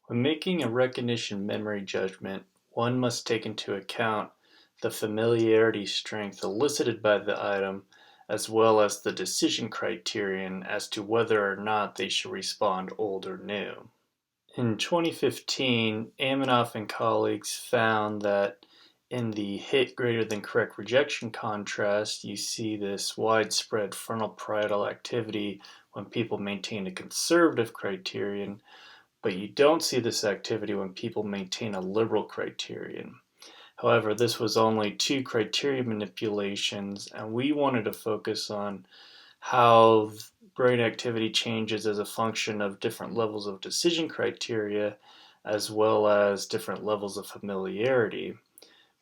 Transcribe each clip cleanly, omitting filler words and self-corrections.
When making a recognition memory judgment, one must take into account the familiarity strength elicited by the item, as well as the decision criterion as to whether or not they should respond old or new. In 2015, Aminoff and colleagues found that in the hit greater than correct rejection contrast, you see this widespread frontal parietal activity when people maintain a conservative criterion, but you don't see this activity when people maintain a liberal criterion. However, this was only two criteria manipulations, and we wanted to focus on how brain activity changes as a function of different levels of decision criteria as well as different levels of familiarity.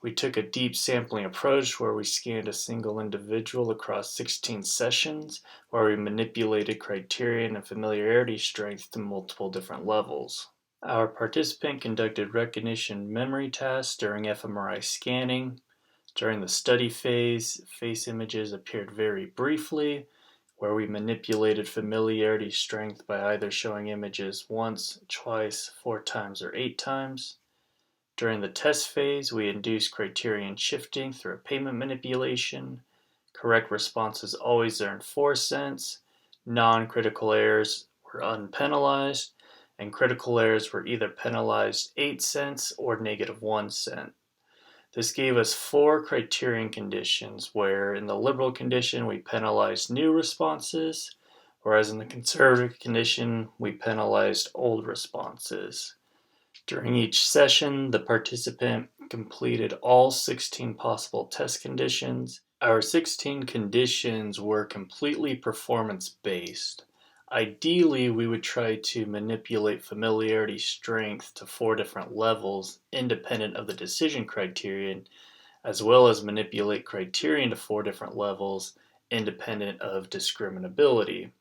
We took a deep sampling approach where we scanned a single individual across 16 sessions where we manipulated criterion and familiarity strength to multiple different levels. Our participant conducted recognition memory tasks during fMRI scanning. During the study phase, face images appeared very briefly, where we manipulated familiarity strength by either showing images once, twice, 4 times, or 8 times. During the test phase, we induced criterion shifting through a payment manipulation. Correct responses always earned 4 cents. Non-critical errors were unpenalized, and critical errors were either penalized 8 cents or negative 1 cent. This gave us 4 criterion conditions, where in the liberal condition we penalized new responses, whereas in the conservative condition we penalized old responses. During each session, the participant completed all 16 possible test conditions. Our 16 conditions were completely performance-based. Ideally, we would try to manipulate familiarity strength to 4 different levels, independent of the decision criterion, as well as manipulate criterion to 4 different levels, independent of discriminability.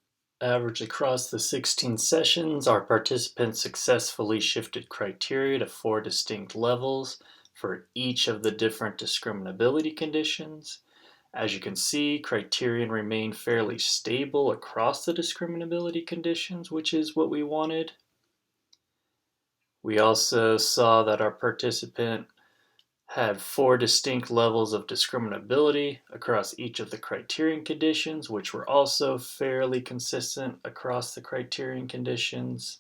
Average across the 16 sessions, our participants successfully shifted criteria to 4 distinct levels for each of the different discriminability conditions. As you can see, criterion remained fairly stable across the discriminability conditions, which is what we wanted. We also saw that our participant had 4 distinct levels of discriminability across each of the criterion conditions, which were also fairly consistent across the criterion conditions.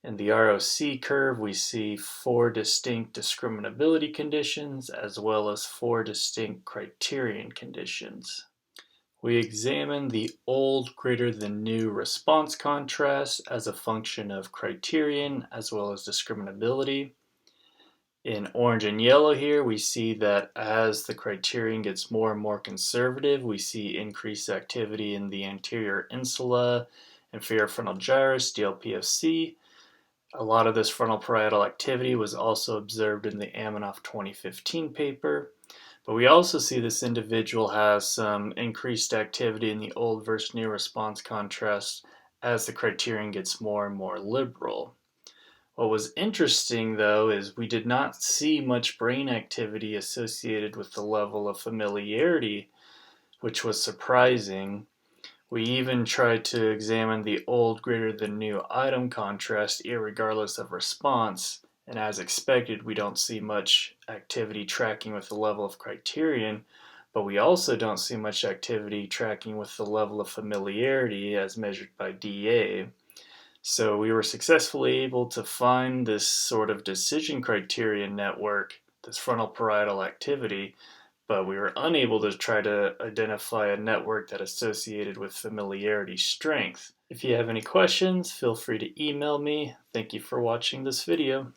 In the ROC curve, we see 4 distinct discriminability conditions as well as 4 distinct criterion conditions. We examined the old greater than new response contrast as a function of criterion as well as discriminability. In orange and yellow here, we see that as the criterion gets more and more conservative, we see increased activity in the anterior insula, inferior frontal gyrus, DLPFC. A lot of this frontal parietal activity was also observed in the Aminoff 2015 paper. But we also see this individual has some increased activity in the old versus new response contrast as the criterion gets more and more liberal. What was interesting, though, is we did not see much brain activity associated with the level of familiarity, which was surprising. We even tried to examine the old greater than new item contrast irregardless of response, and as expected, we don't see much activity tracking with the level of criterion, but we also don't see much activity tracking with the level of familiarity as measured by DA. So we were successfully able to find this sort of decision criterion network, this frontal parietal activity, but we were unable to try to identify a network that associated with familiarity strength. If you have any questions, feel free to email me. Thank you for watching this video.